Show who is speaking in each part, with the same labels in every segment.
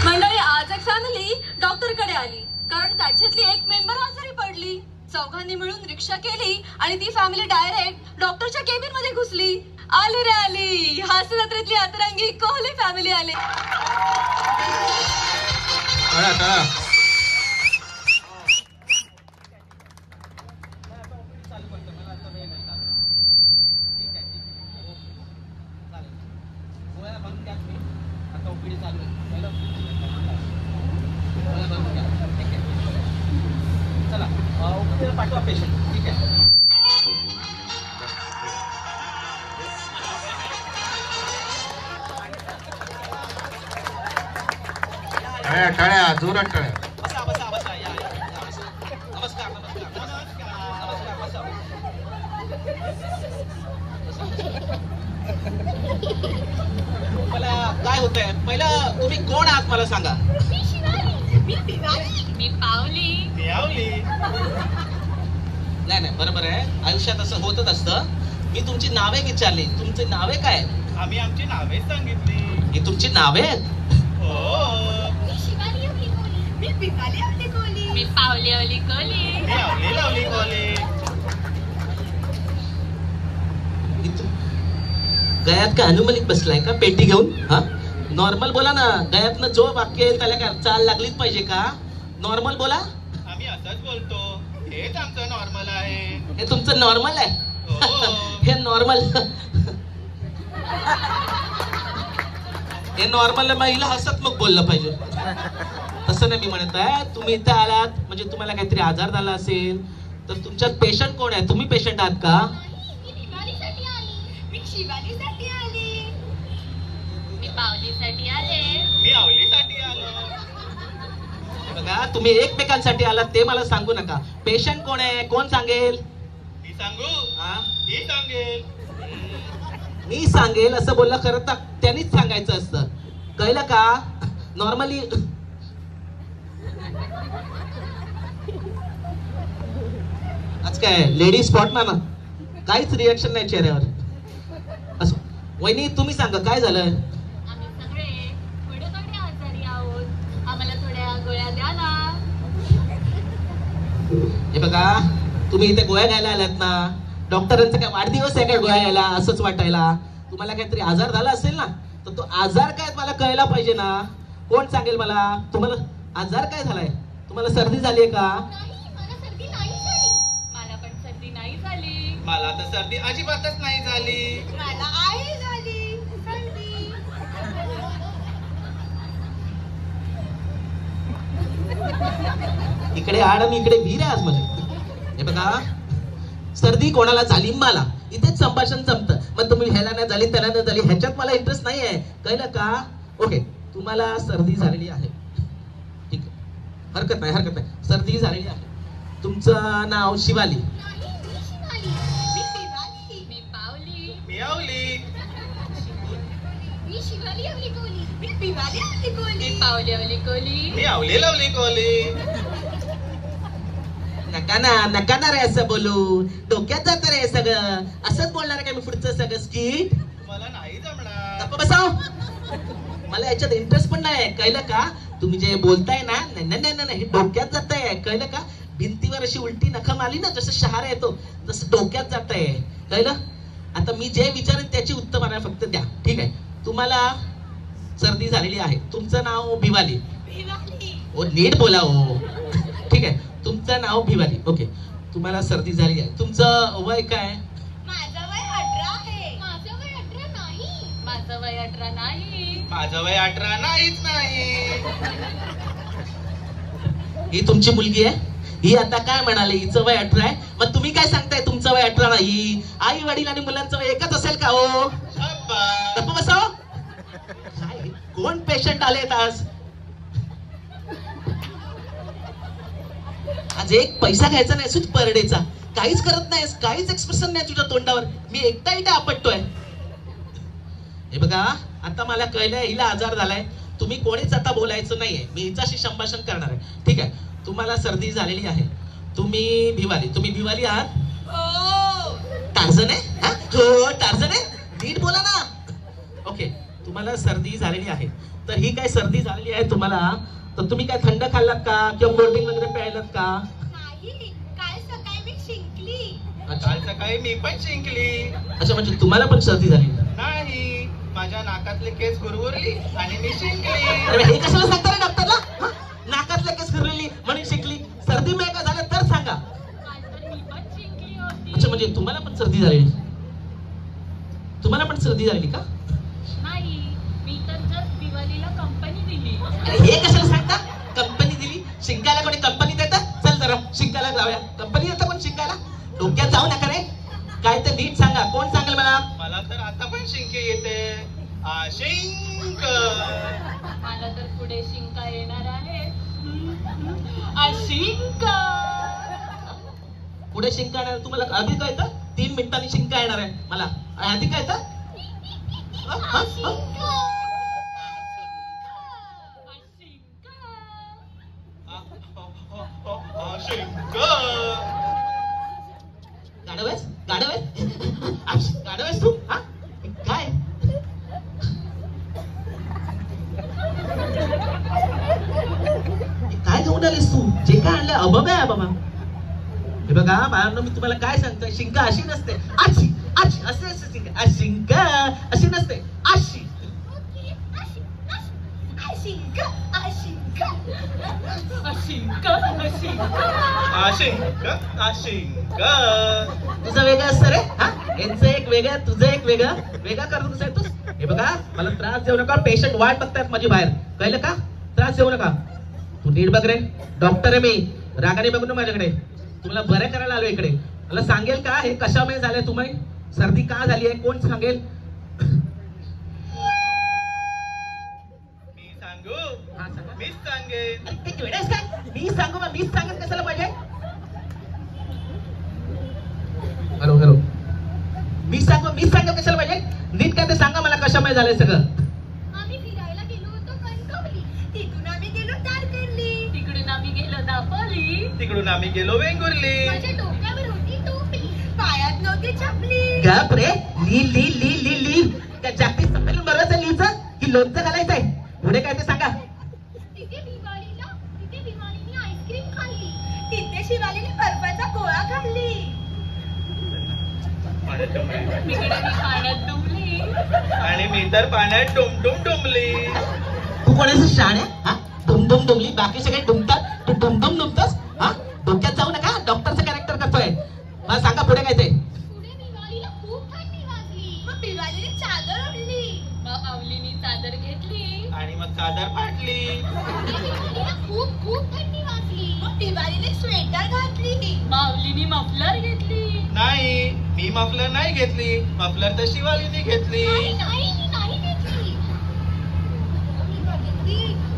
Speaker 1: मंडळी, आज एक फॅमिली डॉक्टरकडे आली कारण त्याच्यातली एक मेंबर आजारी पडली. चौघांनी मिळून रिक्षा केली आणि ती फॅमिली डायरेक्ट डॉक्टरच्या केबिन मध्ये घुसली. आली रे आली, हास्य जत्रेतली अतरंगी कोहली फॅमिली आली.
Speaker 2: पाठवा पेशंट. ठीक आहे.
Speaker 3: टाळ्या जोरात टाळ्या.
Speaker 2: बसा बसा बसा. या नमस्कार नमस्कार नमस्कार बसा. मला काय होतंय, पहिलं तुम्ही कोण आहात मला सांगा.
Speaker 1: मी पावली.
Speaker 2: नाही नाही, बरोबर आहे, आयुष्यात असं होतच असतं. मी तुमची नावे विचारली, तुमची नावे काय?
Speaker 4: आम्ही आमची नावे सांगितली.
Speaker 2: ही तुमची नावे आहेत?
Speaker 4: हो.
Speaker 1: मी पावली अवली कोली.
Speaker 4: मी आवली लावली कॉलेज.
Speaker 2: गळ्यात का अनुमलिक बसलाय का पेटी घेऊन? हा, नॉर्मल बोला ना. गळ्यातनं जो वाक्य येईल त्याला काय चाल लागलीच पाहिजे का? नॉर्मल बोला.
Speaker 4: आम्ही असंच बोलतो. हेच आमचं नॉर्मल आहे.
Speaker 2: हे तुमचं नॉर्मल आहे?
Speaker 4: हो.
Speaker 2: हे नॉर्मल हे नॉर्मल महिला हसत मग बोललं पाहिजे. तसं नाही मी म्हणत आहे. तुम्ही इथे आलात म्हणजे तुम्हाला काहीतरी आजार झाला असेल तर तुमच्यात पेशंट कोण आहे? तुम्ही पेशंट आहात का?
Speaker 1: मी पावलीसाठी आले.
Speaker 4: मी आवलीसाठी आलो.
Speaker 2: बघा, तुम्ही एकमेकांसाठी आलात ते मला सांगू नका. पेशंट कोण आहे? कोण सांगेल?
Speaker 4: मी सांगू?
Speaker 2: हा,
Speaker 4: ही सांगेल.
Speaker 2: मी सांगेल असं बोललं खरं तर त्यांनीच सांगायचं असतं. कळलं का? नॉर्मली आज काय लेडी स्पॉट ना काहीच रिएक्शन नाही चेहऱ्यावर. असं वहिनी तुम्ही सांगा काय झालं?
Speaker 1: आम्ही सगळे थोडे आजारी आहोत. आम्हाला थोड्या गोळ्या द्या ना.
Speaker 2: हे बघा, तुम्ही इथे गोळ्या घ्यायला आलात ना. डॉक्टरांचा काय वाढदिवस आहे काय गोळ्या घ्यायला असंच वाटायला? तुम्हाला काहीतरी आजार झाला असेल ना तर तो आजार काय मला कळायला पाहिजे ना. कोण सांगेल मला? तुम्हाला आजार काय झालाय? तुम्हाला सर्दी झाली आहे का?
Speaker 1: मला पण सर्दी नाही झाली.
Speaker 4: मला तर सर्दी अजिबातच नाही झाली.
Speaker 1: मला आहे झाली सर्दी.
Speaker 2: इकडे आड आणि इकडे वीर आहे आज म्हणजे. हे बघा, सर्दी कोणाला झाली? मला. इथेच संभाषण संपतं. मग तुम्ही ह्याला नाही झाली त्याला नाही झाली ह्याच्यात मला इंटरेस्ट नाही आहे. कळलं का? ओके, तुम्हाला सर्दी झालेली आहे. ठीक आहे, हरकत नाही हरकत नाही. सर्दी झालेली आहे. तुमचं नाव शिवाली?
Speaker 1: मी पावली.
Speaker 4: मी आवली.
Speaker 1: मी शिवाली अवली कोली. मी पिवाली अवली कोली. मी पावली अवली कोली.
Speaker 4: मी आवली लावली कॉलेज.
Speaker 2: नका ना रे असं बोलू. डोक्यात जात रे सगळं. असंच बोलणार आहे का मी पुढचं सगळं स्किट?
Speaker 4: मला नाही जमणार.
Speaker 2: गप्प बसाव. मला याच्यात इंटरेस्ट पण नाही. कळलं का? तुम्ही जे बोलताय ना, नाही हे डोक्यात जात आहे. कळलं का? भिंतीवर अशी उलटी नखम आली ना जसं शहारा येतो तसं डोक्यात जात आहे. कळलं? आता मी जे विचारेन त्याची उत्तर मला फक्त द्या. ठीक आहे? तुम्हाला सर्दी झालेली आहे. तुमचं नाव भिवाली. ओ नीट बोला हो. ठीक आहे, तुमचं नाव भिवाली. ओके, तुम्हाला सर्दी झाली आहे. तुमचं वय काय?
Speaker 1: माझं वय 18 आहे. माझं वय 18 नाही. माझं वय 18 नाही.
Speaker 4: माझं वय 18 नाहीच नाही.
Speaker 2: ही तुमची मुलगी आहे? ही आता काय म्हणाले हिचं वय 18 आहे? मग तुम्ही काय सांगताय तुमचं वय 18 नाही? आई वडील आणि मुलांचं वय एकच असेल का हो? गप्प बसाव. काय कोण पेशंट आलेत आज? आज एक पैसा घ्यायचा नाही सुच परडेचा. काहीच करत नाहीस, काहीच एक्सप्रेशन नाही तुझ्या तोंडावर. मी एकटा आपटतोय. हे बघा, आता मला कळलंय हिला आजार झालाय. तुम्ही कोणीच आता बोलायचं नाहीये. मी हिच्याशी संभाषण करणार आहे. ठीक आहे? तुम्हाला सर्दी झालेली आहे. तुम्ही भिवाली. तुम्ही भिवाली आहात?
Speaker 1: हो.
Speaker 2: टार्झन आहे? हो टार्झन आहे. नीट बोला ना. ओके, तुम्हाला सर्दी झालेली आहे तर ही काय सर्दी झालेली आहे तुम्हाला, तर तुम्ही काय थंड खाल्लात का किंवा कोल्ड्रिंक वगैरे प्यायलात का?
Speaker 5: नाही, काल सकाळी मी शिंकली.
Speaker 2: अच्छा
Speaker 4: काल सकाळी मी पण शिंकली.
Speaker 2: अच्छा, म्हणजे तुम्हाला पण सर्दी झाली?
Speaker 4: नाही, माझ्या नाकातले केस गुरगुरली आणि मी शिंकली.
Speaker 2: अरे हे कशाला सांगता रे डॉक्टरला? हा? नाकातल्या केस फिरलेली म्हणून शिकली. सर्दी नाही का झालं तर सांगा.
Speaker 5: काल तर मी पण शिंकली होती.
Speaker 2: अच्छा, म्हणजे तुम्हाला पण सर्दी झालेली? तुम्हाला पण सर्दी झालेली का?
Speaker 5: नाही, मी तर जस्ट दिवाळीला कंपनी दिली.
Speaker 2: अरे हे कशाला सांगता? कंपनी दिली? शिंकायला कोणी कंपनी देतात? चल जरा शिंकायला जाऊया. कंपनी देतं पण शिंकायला? डोक्यात जाऊ नका रे. काय ते नीट सांगा. कोण सांगेल मला?
Speaker 4: मला तर आता पण शिंके येते. शिंक.
Speaker 5: मला तर पुढे शिंका येणार आहे. अशिंका.
Speaker 2: पुढे शिंका येणार तुम्हाला आधी काय तर 3 मिनिटांनी शिंका येणार आहे मला. आधी काय तर
Speaker 4: शिंक.
Speaker 2: गाडवेस गाडवेस गाडवेस तू हा काय? काय घेऊन आलीस तू? जे काय आणलं अबब आहे बाबा. हे बघा बाळांनो, मी तुम्हाला काय सांगतोय, शिंका अशी नसते. आशी आशी असे असते शिंका. शिंका अशी नसते, अशी.
Speaker 4: शिंक.
Speaker 2: तुझं वेगळं असतं रे. हा यांचं एक वेगळं, तुझं एक वेगळं. वेगळं करतो कसं आहे तू? हे बघा, मला त्रास देऊ नका. पेशंट वाट बघतायत माझी बाहेर, कळलं का? त्रास देऊ नका. तू नीट बघ रे, डॉक्टर आहे मी. रागाने बघ ना माझ्याकडे. तुम्हाला बरं करायला आलो इकडे. मला सांगेल का हे कशामुळे झालंय? तुम्ही सर्दी का झाली आहे? कोण सांगेल?
Speaker 4: मी सांगू?
Speaker 2: हा, सांगा.
Speaker 4: मीच सांगेन.
Speaker 2: अरे, ते वेडेस काय? मी सांगू मग मीच सांगत कशाला पाहिजे? हॅलो हॅलो, मी सांगू कशाला पाहिजे? नीट काय ते सांगा मला, कशामुळे झालंय सगळं?
Speaker 5: आम्ही फिरायला गेलो होतो कणकवली. तिथून आम्ही गेलो तारकर्ली. तिकडून आम्ही गेलो दापोली.
Speaker 4: तिकडून आम्ही गेलो वेंगुर्ली.
Speaker 5: माझ्या डोक्यावर होती टोपी, पायात नव्हती चपली.
Speaker 2: गप रे. ली त्या जागतिक संमेलन बरोबर लिहिचं की लोणचं घालायचंय? पुढे काय ते सांगा.
Speaker 5: तिथे दिवाळीने आईस्क्रीम खाल्ली. तिथे शिवालीने बर्फाचा गोळा खाल्ली. तिकडे मी पाण्यात डुबली.
Speaker 4: आणि मी तर पाण्यात डुमडुम डुमली.
Speaker 2: तू कोणाचं शाण आहे? हा डुमडुम डुमली, बाकी सगळे डुमतात, तू डुमडुम डुमतोस? हा डोक्यात जाऊ नका. डॉक्टरचं कॅरेक्टर करतोय. मला सांगा पुढे काय ते?
Speaker 5: पुढे दिवाळीला खूप थंडी वाजली. मग दिवाळीने चादर ओढली. मग आवलीने चादर घेतली.
Speaker 4: आणि मग चादर फाटली.
Speaker 5: दिवाळीला खूप थंडी वाजली. मग दिवाळीने स्वेटर घातली. माऊलीने मफलर घेतली.
Speaker 4: नाही, मी मफलर नाही घेतली. मफलर तर शिवालीने घेतली.
Speaker 5: नाही घेतली.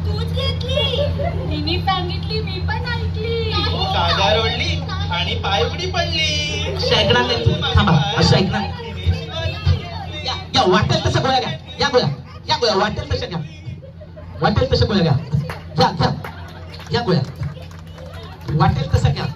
Speaker 5: तूच घेतली. तिने सांगितली, मी पण ऐकली.
Speaker 4: चादर ओढली आणि पाय उडी पडली.
Speaker 2: असं ऐकणार नाही तू. थांबा, असं ऐकणार. या वाटेल तसं गोळ्या घ्या. या गोळ्या वाटेल तशा घ्या. वाटेल तशा गोळ्या घ्या. घ्या या गोळ्या वाटेल तसं घ्या.